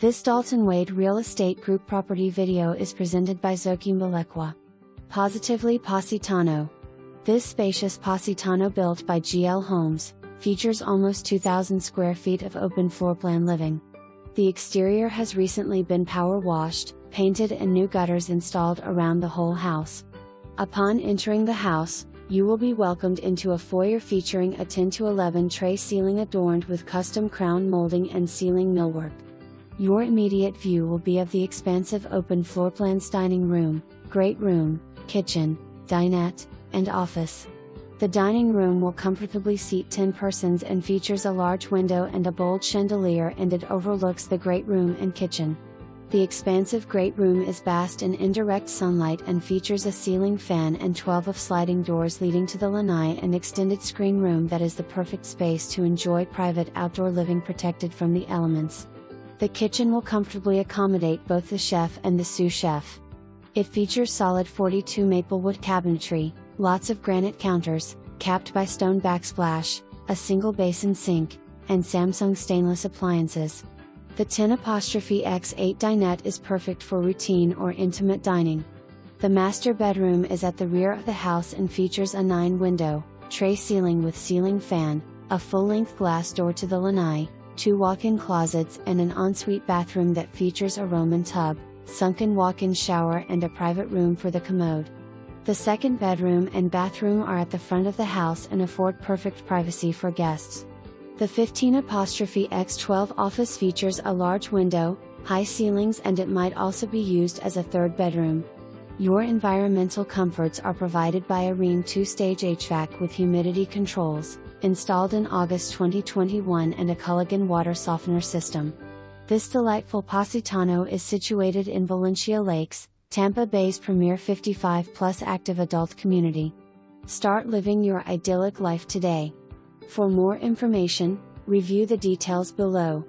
This Dalton Wade Real Estate Group property video is presented by Zoki Malekwa. Positively Positano. This spacious Positano built by GL Homes, features almost 2,000 square feet of open floorplan living. The exterior has recently been power washed, painted and new gutters installed around the whole house. Upon entering the house, you will be welcomed into a foyer featuring a 10-to-11 tray ceiling adorned with custom crown molding and ceiling millwork. Your immediate view will be of the expansive open floorplans dining room, great room, kitchen, dinette, and office. The dining room will comfortably seat 10 persons and features a large window and a bold chandelier, and it overlooks the great room and kitchen. The expansive great room is basked in indirect sunlight and features a ceiling fan and 12 of sliding doors leading to the Lanai and extended screen room that is the perfect space to enjoy private outdoor living protected from the elements. The kitchen will comfortably accommodate both the chef and the sous-chef. It features solid 42 maplewood cabinetry, lots of granite counters, capped by stone backsplash, a single basin sink, and Samsung stainless appliances. The 10'X8 dinette is perfect for routine or intimate dining. The master bedroom is at the rear of the house and features a 9-window, tray ceiling with ceiling fan, a full-length glass door to the Lanai, 2 walk-in closets and an ensuite bathroom that features a Roman tub, sunken walk-in shower and a private room for the Commode. The second bedroom and bathroom are at the front of the house and afford perfect privacy for guests. The 15'X12 office features a large window, high ceilings, and it might also be used as a third bedroom. Your environmental comforts are provided by a Rheem 2-stage HVAC with humidity controls, installed in August 2021, and a Culligan Water Softener System. This delightful Positano is situated in Valencia Lakes, Tampa Bay's premier 55-plus active adult community. Start living your idyllic life today. For more information, review the details below.